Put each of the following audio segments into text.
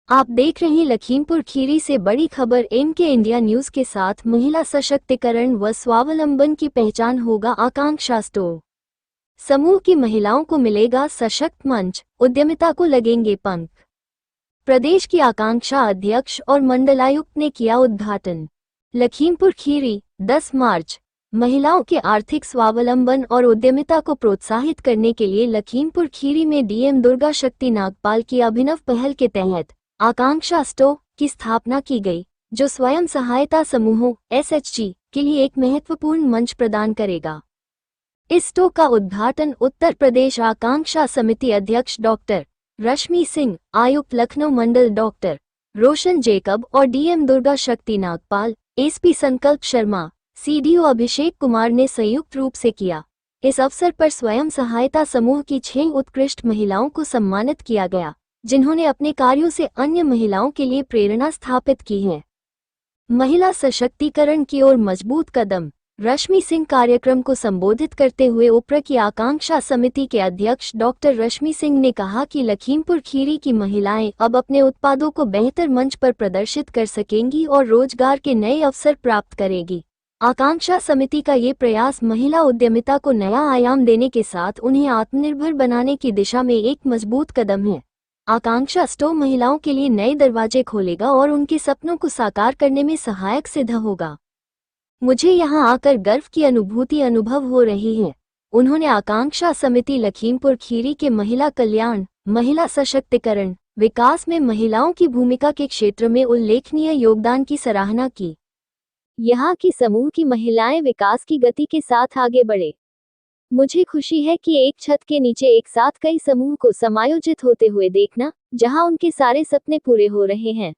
आप देख रहे हैं लखीमपुर खीरी से बड़ी खबर एम के इंडिया न्यूज के साथ। महिला सशक्तिकरण व स्वावलंबन की पहचान होगा आकांक्षा स्टोर। समूह की महिलाओं को मिलेगा सशक्त मंच, उद्यमिता को लगेंगे पंख। प्रदेश की आकांक्षा अध्यक्ष और मंडलायुक्त ने किया उद्घाटन। लखीमपुर खीरी 10 मार्च। महिलाओं के आर्थिक स्वावलंबन और उद्यमिता को प्रोत्साहित करने के लिए लखीमपुर खीरी में डीएम दुर्गा शक्ति नागपाल की अभिनव पहल के तहत आकांक्षा स्टोर की स्थापना की गई, जो स्वयं सहायता समूहों एसएचजी के लिए एक महत्वपूर्ण मंच प्रदान करेगा। इस स्टोर का उद्घाटन उत्तर प्रदेश आकांक्षा समिति अध्यक्ष डॉक्टर रश्मि सिंह, आयुक्त लखनऊ मंडल डॉक्टर रोशन जेकब और डीएम दुर्गा शक्ति नागपाल, एसपी संकल्प शर्मा, सीडीओ अभिषेक कुमार ने संयुक्त रूप से किया। इस अवसर पर स्वयं सहायता समूह की 6 उत्कृष्ट महिलाओं को सम्मानित किया गया, जिन्होंने अपने कार्यों से अन्य महिलाओं के लिए प्रेरणा स्थापित की है। महिला सशक्तिकरण की ओर मजबूत कदम। रश्मि सिंह कार्यक्रम को संबोधित करते हुए उपरा की आकांक्षा समिति के अध्यक्ष डॉक्टर रश्मि सिंह ने कहा कि लखीमपुर खीरी की महिलाएं अब अपने उत्पादों को बेहतर मंच पर प्रदर्शित कर सकेंगी और रोजगार के नए अवसर प्राप्त करेगी। आकांक्षा समिति का ये प्रयास महिला उद्यमिता को नया आयाम देने के साथ उन्हें आत्मनिर्भर बनाने की दिशा में एक मजबूत कदम है। आकांक्षा स्टोर महिलाओं के लिए नए दरवाजे खोलेगा और उनके सपनों को साकार करने में सहायक सिद्ध होगा। मुझे यहां आकर गर्व की अनुभूति अनुभव हो रही है। उन्होंने आकांक्षा समिति लखीमपुर खीरी के महिला कल्याण, महिला सशक्तिकरण, विकास में महिलाओं की भूमिका के क्षेत्र में उल्लेखनीय योगदान की सराहना की। यहाँ की समूह की महिलाएं विकास की गति के साथ आगे बढ़े। मुझे खुशी है कि एक छत के नीचे एक साथ कई समूह को समायोजित होते हुए देखना, जहां उनके सारे सपने पूरे हो रहे हैं।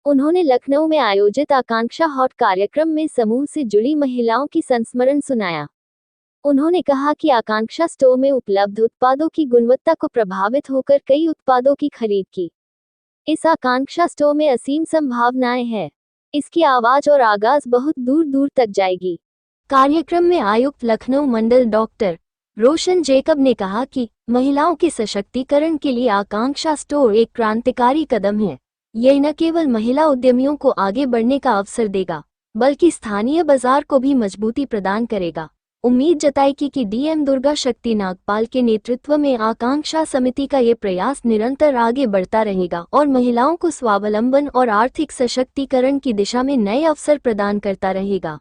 उन्होंने लखनऊ में आयोजित आकांक्षा हॉट कार्यक्रम में समूह से जुड़ी महिलाओं की संस्मरण सुनाया। उन्होंने कहा कि आकांक्षा स्टोर में उपलब्ध उत्पादों की गुणवत्ता को प्रभावित होकर कई उत्पादों की खरीद की। इस आकांक्षा स्टोर में असीम संभावनाएं हैं। इसकी आवाज और आगाज बहुत दूर दूर तक जाएगी। कार्यक्रम में आयुक्त लखनऊ मंडल डॉक्टर रोशन जेकब ने कहा कि महिलाओं के सशक्तिकरण के लिए आकांक्षा स्टोर एक क्रांतिकारी कदम है। यह न केवल महिला उद्यमियों को आगे बढ़ने का अवसर देगा, बल्कि स्थानीय बाजार को भी मजबूती प्रदान करेगा। उम्मीद जताई कि डीएम दुर्गा शक्ति नागपाल के नेतृत्व में आकांक्षा समिति का ये प्रयास निरंतर आगे बढ़ता रहेगा और महिलाओं को स्वावलंबन और आर्थिक सशक्तिकरण की दिशा में नए अवसर प्रदान करता रहेगा।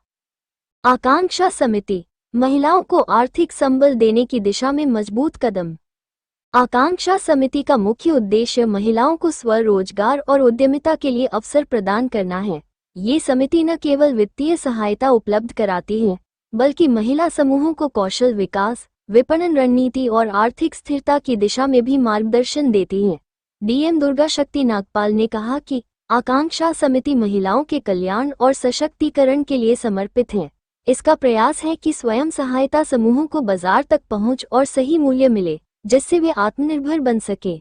आकांक्षा समिति महिलाओं को आर्थिक संबल देने की दिशा में मजबूत कदम। आकांक्षा समिति का मुख्य उद्देश्य महिलाओं को स्वरोजगार और उद्यमिता के लिए अवसर प्रदान करना है। ये समिति न केवल वित्तीय सहायता उपलब्ध कराती है, बल्कि महिला समूहों को कौशल विकास, विपणन रणनीति और आर्थिक स्थिरता की दिशा में भी मार्गदर्शन देती है। डीएम दुर्गा शक्ति नागपाल ने कहा कि आकांक्षा समिति महिलाओं के कल्याण और सशक्तिकरण के लिए समर्पित है। इसका प्रयास है कि स्वयं सहायता समूहों को बाजार तक पहुंच और सही मूल्य मिले, जिससे वे आत्मनिर्भर बन सके।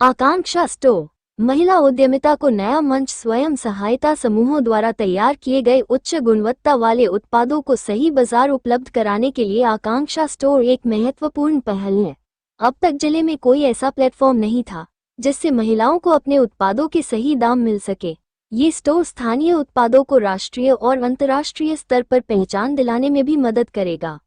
आकांक्षा स्टोर महिला उद्यमिता को नया मंच। स्वयं सहायता समूहों द्वारा तैयार किए गए उच्च गुणवत्ता वाले उत्पादों को सही बाजार उपलब्ध कराने के लिए आकांक्षा स्टोर एक महत्वपूर्ण पहल है। अब तक जिले में कोई ऐसा प्लेटफॉर्म नहीं था जिससे महिलाओं को अपने उत्पादों के सही दाम मिल सके। ये स्टोर स्थानीय उत्पादों को राष्ट्रीय और अंतर्राष्ट्रीय स्तर पर पहचान दिलाने में भी मदद करेगा।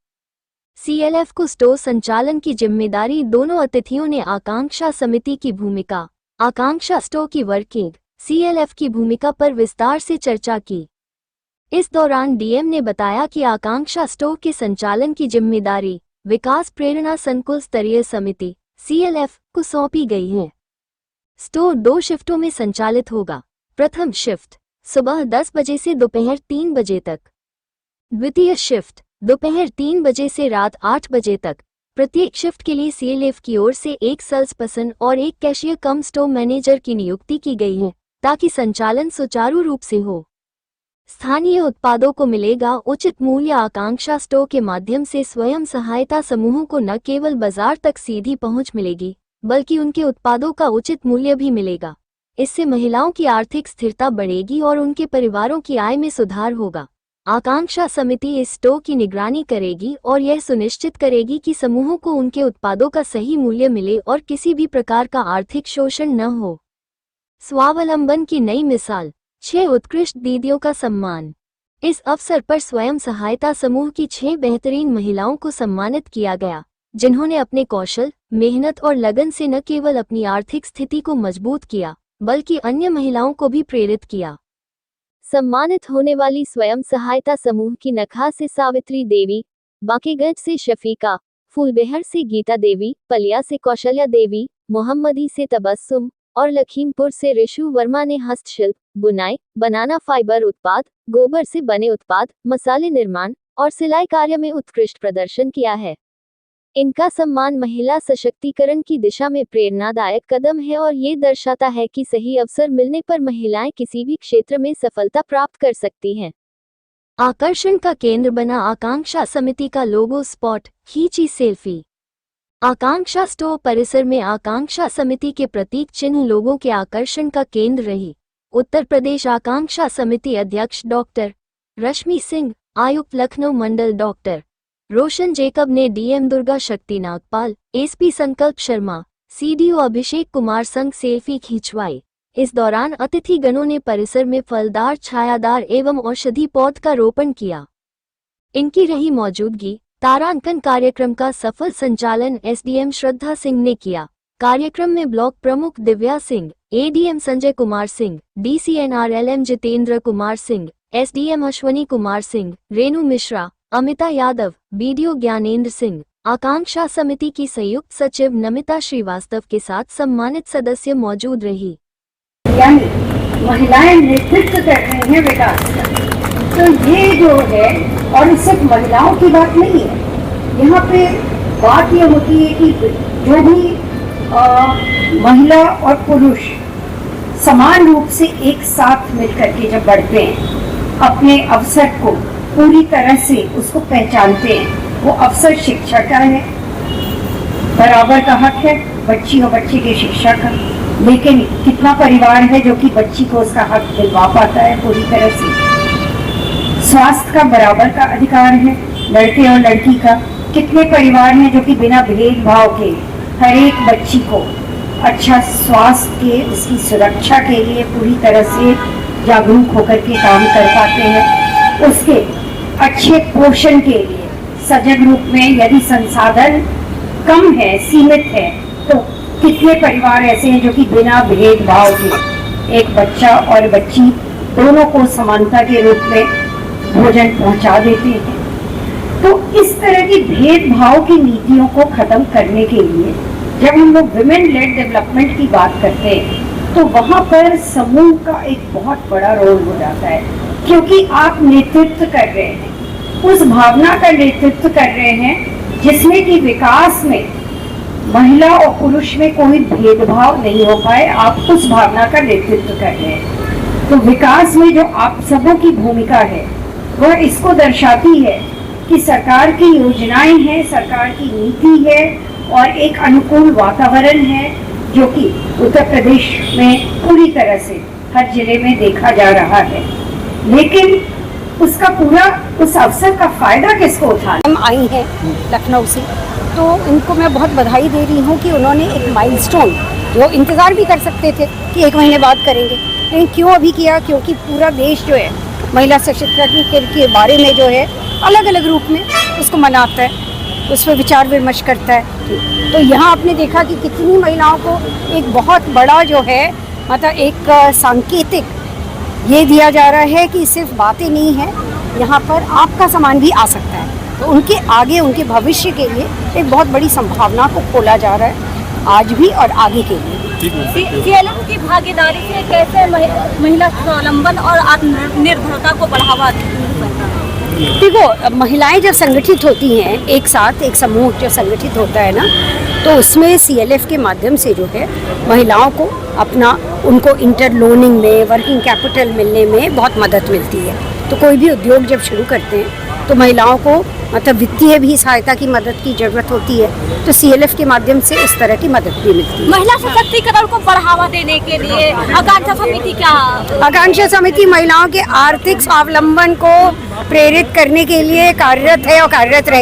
सीएलएफ को स्टोर संचालन की जिम्मेदारी। दोनों अतिथियों ने आकांक्षा समिति की भूमिका, आकांक्षा स्टोर की वर्किंग, सीएलएफ की भूमिका पर विस्तार से चर्चा की। इस दौरान डीएम ने बताया कि आकांक्षा स्टोर के संचालन की जिम्मेदारी विकास प्रेरणा संकुल स्तरीय समिति सीएलएफ को सौंपी गई है। स्टोर 2 शिफ्टों में संचालित होगा। प्रथम शिफ्ट सुबह 10 बजे से दोपहर 3 बजे तक। द्वितीय शिफ्ट दोपहर 3 बजे से रात 8 बजे तक। प्रत्येक शिफ्ट के लिए सीएलएफ की ओर से एक सेल्स पर्सन और एक कैशियर कम स्टोर मैनेजर की नियुक्ति की गई है, ताकि संचालन सुचारू रूप से हो। स्थानीय उत्पादों को मिलेगा उचित मूल्य। आकांक्षा स्टोर के माध्यम से स्वयं सहायता समूहों को न केवल बाजार तक सीधी पहुंच मिलेगी, बल्कि उनके उत्पादों का उचित मूल्य भी मिलेगा। इससे महिलाओं की आर्थिक स्थिरता बढ़ेगी और उनके परिवारों की आय में सुधार होगा। आकांक्षा समिति इस स्टोर की निगरानी करेगी और यह सुनिश्चित करेगी कि समूहों को उनके उत्पादों का सही मूल्य मिले और किसी भी प्रकार का आर्थिक शोषण न हो। स्वावलंबन की नई मिसाल, 6 उत्कृष्ट दीदियों का सम्मान। इस अवसर पर स्वयं सहायता समूह की 6 बेहतरीन महिलाओं को सम्मानित किया गया, जिन्होंने अपने कौशल, मेहनत और लगन से न केवल अपनी आर्थिक स्थिति को मजबूत किया, बल्कि अन्य महिलाओं को भी प्रेरित किया। सम्मानित होने वाली स्वयं सहायता समूह की नखा से सावित्री देवी, बांकेगंज से शफीका, फूलबेहर से गीता देवी, पलिया से कौशल्या देवी, मोहम्मदी से तबस्सुम और लखीमपुर से ऋषु वर्मा ने हस्तशिल्प, बुनाई, बनाना फाइबर उत्पाद, गोबर से बने उत्पाद, मसाले निर्माण और सिलाई कार्य में उत्कृष्ट प्रदर्शन किया है। इनका सम्मान महिला सशक्तिकरण की दिशा में प्रेरणादायक कदम है और ये दर्शाता है कि सही अवसर मिलने पर महिलाएं किसी भी क्षेत्र में सफलता प्राप्त कर सकती हैं। आकर्षण का केंद्र बना आकांक्षा समिति का लोगो स्पॉट, खींची सेल्फी। आकांक्षा स्टोर परिसर में आकांक्षा समिति के प्रतीक चिन्ह लोगों के आकर्षण का केंद्र रही। उत्तर प्रदेश आकांक्षा समिति अध्यक्ष डॉक्टर रश्मि सिंह, आयुक्त लखनऊ मंडल डॉक्टर रोशन जेकब ने डीएम दुर्गा शक्ति नागपाल, एसपी संकल्प शर्मा, सीडीओ अभिषेक कुमार संग सेल्फी खिंचवाई। इस दौरान अतिथिगणों ने परिसर में फलदार, छायादार एवं औषधि पौध का रोपण किया। इनकी रही मौजूदगी। तारांकन कार्यक्रम का सफल संचालन एसडीएम श्रद्धा सिंह ने किया। कार्यक्रम में ब्लॉक प्रमुख Divya Singh, ADM Sanjay Kumar Singh, DC NRLM Jitendra Kumar Singh, SDM Ashwani Kumar Singh, Renu Mishra, Amita Yadav, BDO Gyanendra Singh, Akanksha Samiti की संयुक्त सचिव नमिता श्रीवास्तव के साथ सम्मानित सदस्य मौजूद रही। यानी महिलाएं नेतृत्व कर रही हैं विकास का, तो ये जो है, और सिर्फ महिलाओं की बात नहीं है, यहाँ पे बात ये होती है कि जो भी महिला और पुरुष समान रूप से एक साथ मिलकर के जब बढ़ते हैं, अपने अवसर को पूरी तरह से उसको पहचानते हैं, वो अवसर शिक्षा का है, बराबर का हक है बच्ची और बच्चे की शिक्षा का। लेकिन कितना परिवार है जो कि बच्ची को उसका हक दिलवा पाता है पूरी तरह से। स्वास्थ्य का बराबर का अधिकार है लड़के और लड़की का। कितने परिवार हैं जो कि बिना भेदभाव के हर एक बच्ची को अच्छा स्वास्थ्य के, उसकी सुरक्षा के लिए पूरी तरह से जागरूक होकर के काम कर पाते हैं। उसके अच्छे पोषण के लिए सजग रूप में, यदि संसाधन कम है, सीमित है, तो कितने परिवार ऐसे हैं जो कि बिना भेदभाव के एक बच्चा और बच्ची दोनों को समानता के रूप में भोजन पहुंचा देते हैं। तो इस तरह की भेदभाव की नीतियों को खत्म करने के लिए जब हम लोग विमेन लेड डेवलपमेंट की बात करते हैं, तो वहाँ पर समूह का एक बहुत बड़ा रोल हो जाता है, क्योंकि आप नेतृत्व कर रहे हैं, उस भावना का नेतृत्व कर रहे हैं जिसमें कि विकास में महिला और पुरुष में कोई भेदभाव नहीं हो पाए। आप उस भावना का नेतृत्व कर रहे हैं। तो विकास में जो आप सबों की भूमिका है, वह इसको दर्शाती है कि सरकार की योजनाएं हैं, सरकार की नीति है और एक अनुकूल वातावरण है, जो कि उत्तर प्रदेश में पूरी तरह से हर जिले में देखा जा रहा है। लेकिन उसका पूरा उस अवसर का फायदा किसको उठाना। हम आई हैं लखनऊ से, तो इनको मैं बहुत बधाई दे रही हूँ कि उन्होंने एक माइलस्टोन, जो इंतज़ार भी कर सकते थे कि 1 महीने बाद करेंगे, लेकिन क्यों अभी किया, क्योंकि पूरा देश जो है महिला सशक्तिकरण के बारे में जो है अलग अलग रूप में उसको मनाता है, उस पर विचार विमर्श करता है। तो यहाँ आपने देखा कि कितनी महिलाओं को एक बहुत बड़ा जो है मतलब एक सांकेतिक ये दिया जा रहा है कि सिर्फ बातें नहीं है, यहाँ पर आपका सामान भी आ सकता है। तो उनके आगे, उनके भविष्य के लिए एक बहुत बड़ी संभावना को खोला जा रहा है आज भी और आगे के लिए। सीएलएफ की भागीदारी से कैसे महिला स्वावलंबन और आत्मनिर्भरता को बढ़ावा देना? देखो, महिलाएं जब संगठित होती हैं एक साथ, एक समूह जब संगठित होता है ना, तो उसमें सीएलएफ के माध्यम से जो है महिलाओं को अपना, उनको इंटरलोनिंग में, वर्किंग कैपिटल मिलने में बहुत मदद मिलती है। तो कोई भी उद्योग जब शुरू करते हैं तो महिलाओं को मतलब वित्तीय भी सहायता की मदद की ज़रूरत होती है, तो सीएलएफ के माध्यम से उस तरह की मदद भी मिलती है। महिला सशक्तिकरण को बढ़ावा देने के लिए आकांक्षा समिति क्या? आकांक्षा समिति महिलाओं के आर्थिक स्वावलंबन को प्रेरित करने के लिए कार्यरत है और कार्यरत रहे।